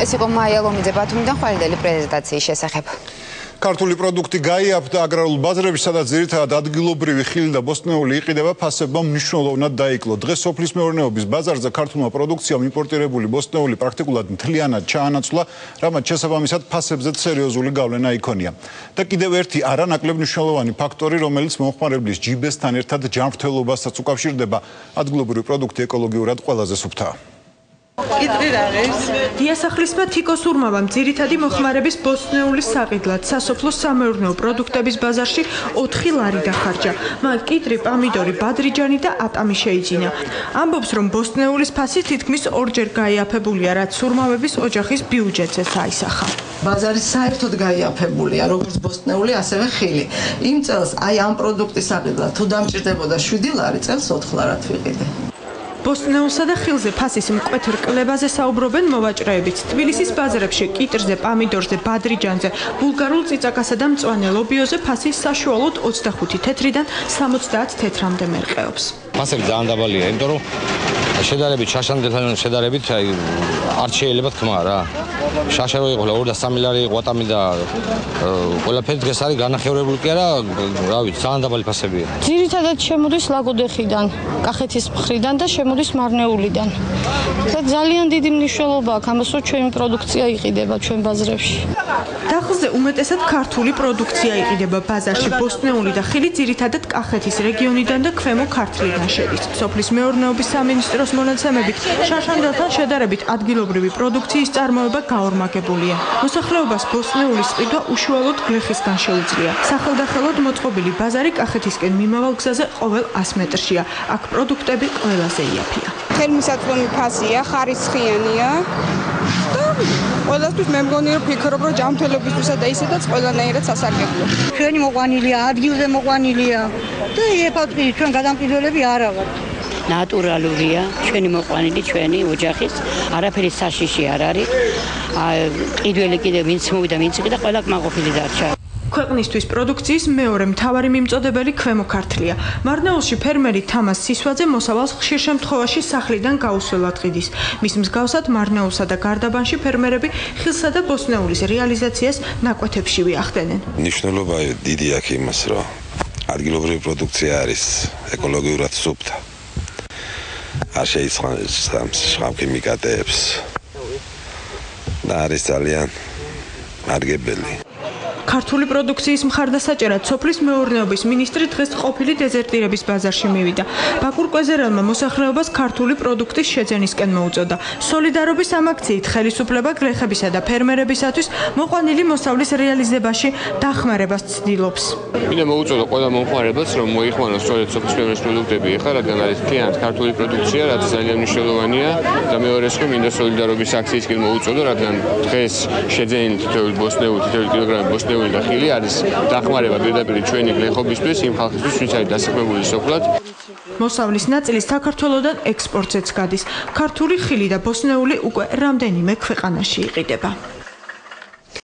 ეს იყო მაია ლომიძე ბათუმიდან ხვალიდელი პრეზენტაციის შესახებ. ქართული პროდუქტი გაიაფთა აგრარულ ბაზრებში, სადაც ძირითადად ადგილობრივი ხილი და ბოსტნეული იყიდება, ფასებმა მნიშვნელოვნად დაიკლო. დღეს სოფლის მეურნეობის ბაზარზე ქართულმა პროდუქციამ იმპორტირებული ბოსტნეული პრაქტიკულად მთლიანად ჩაანაცვლა, რამაც შესაბამისად ფასებზეც სერიოზული გავლენა იქონია. და კიდევ ერთი არანაკლებ მნიშვნელოვანი ფაქტორი, რომელიც მომხმარებლის ჯიბესთან ერთად ჯანმრთელობასაც უკავშირდება, ადგილობრივი პროდუქტი ეკოლოგიურად ყველაზე სუფთაა. დიასახლისმა თიკო სურმავამ ძირითადი მოხმარების ბოსტნეულის საყიდლად სასოფლო სამეურნეო პროდუქტების ბაზარში 4 ლარი დახარჯა. მან კიტრი, პამიდორი, ბადრიჯანი და ატამი შეიძინა. ამბობს, რომ ბოსტნეულის ფასი თითქმის 2-ჯერ გაიაფებულია, რაც სურმავების ოჯახის ბიუჯეტზე საისახა. ბაზარი საერთოდ გაიაფებულია, როგორც ბოსტნეული, ასევე ხილი. იმ წელს აი ამ პროდუქტის საყიდლად თუ დამჭირდებოდა 7 ლარი, წელს 4 ლარად ვიყიდე. ბოსტნეულსა და ხილზე ფასის მკვეთრ კლებაზე საუბრობენ მოვაჭრეებიც. თბილისის ბაზრებში კიტრზე, პამიდორზე, ბადრიჯანზე, ბულგარულ წიწაკასა და მწვანე ლობიოზე ფასი საშუალოდ 25 თეთრიდან 70 თეთრამდე მერყეობს. ფასები ძალიან დაბალია, იმიტომ რომ შედარებით შაშანდებთან შედარებით არ შეიძლება თქმა რა. შაშა რო იყო 2 და 3 ლარი იყო ატამი და ყველაფერი დღეს არის განახევრებული კი არა, რა ვიცი, ძალიან დაბალი ფასებია. ძირითადად შემოდის ლაგოდეხიდან, კახეთის მხრიდან და შემოდის მარნეულიდან. და ძალიან დიდი მნიშვნელობა აქვს ამას, რომ ჩვენი პროდუქცია იყიდება ჩვენ ბაზრებში. დახლზე უმეტესად ქართული პროდუქცია იყიდება ბაზარში. ბოსტნეული და ხილი ძირითადად კახეთის რეგიონიდან და ქვემო ქართლიდან შედის. სოფლის მეურნეობის სამინისტროს მონაცემებით, შაშანდელთან შედარებით ადგილობრივი პროდუქციის წარმოება გაორმაგებულია. მოსახლეობას ბოსტნეულის ყიდვა უშუალოდ გლეხისგან შეუძლია. სახელდახელოდ მოწყობილი ბაზარი კახეთისკენ მიმავალ გზაზე ყოველ 100 მეტრშია. აქ პროდუქტები ყველაზე იაფია. ხელმისაწვდომი ფასია, ხარისხიანია. ყველასთვის მე მგონი რომ ფიქრობ რომ ჯანმრთელობისთვისაც და ისედაც ყველანაირად სასარგებლო. ჩვენი მოყვანილია, ადგილზე მოყვანილია და ეფატი ჩვენ გადამყიდველები არა ვართ. ნატურალურია, ჩვენი მოყვანილი, ჩვენი ოჯახის, არაფერი საშიში არ არის. ყიდველი კიდე ვინც მოვიდა, ვინც იყიდა, ყველა კმაყოფილი დარჩა. ქვეყნისთვის პროდუქციის მეორე მთავარი მიმწოდებელი ქვემო ქართლია. მარნეულში ფერმერი თამას სისვაძე მოსავალს ხშირ შემთხვევაში სახლიდან გაუსვლელად ყიდის. მის მსგავსად მარნეულსა და გარდაბანში ფერმერები ხილსა და ბოსტნეულის რეალიზაციას ნაკვეთებშივე ახდენენ. მნიშვნელობა დიდი აქვს იმას, რომ ადგილობრივი პროდუქცია არის ეკოლოგიურად სუფთა. არ შეიცავს შხამქიმიკატებს და არის ძალიან მარგებელი. ქართული პროდუქციის მხარდასაჭერად სოფლის მეურნეობის მინისტრი დღეს ყოფილი დეზერტირების ბაზარში მივიდა. ბაკურ კვეზერელმა მოსახლეობას ქართული პროდუქტის შეძენისკენ მოუწოდა. სოლიდარობის ამ აქციით ხელისუფლება გლეხებისა და ფერმერებისათვის მოყვანილი მოსავლის რეალიზებაში დახმარებას ცდილობს. მინდა მოუწოდო ყველა მომხმარებელს, რომ მოიხმაროს სწორედ სოფლის მეურნეობის პროდუქტები, ხა რადგან არის მთლიანად ქართული პროდუქცია, რაც ძალიან მნიშვნელოვანია და მეორეს ხომ მინდა სოლიდარობის აქციისკენ მოუწოდო, რადგან დღეს შეძენილი თითოეული ბოსტნეული, თითოეული კილოგრამი ბოსტნეული და ხილი არის დახმარება პირდაპირ ჩვენი გლეხობისთვის, იმ ხალხისთვის, ვინც არის დასაქმებული სოფლად. მოსავლის ნაწილი საქართველოდან ექსპორტზეც გადის. ქართული ხილი და ბოსტნეული უკვე რამდენიმე ქვეყანაში იყიდება.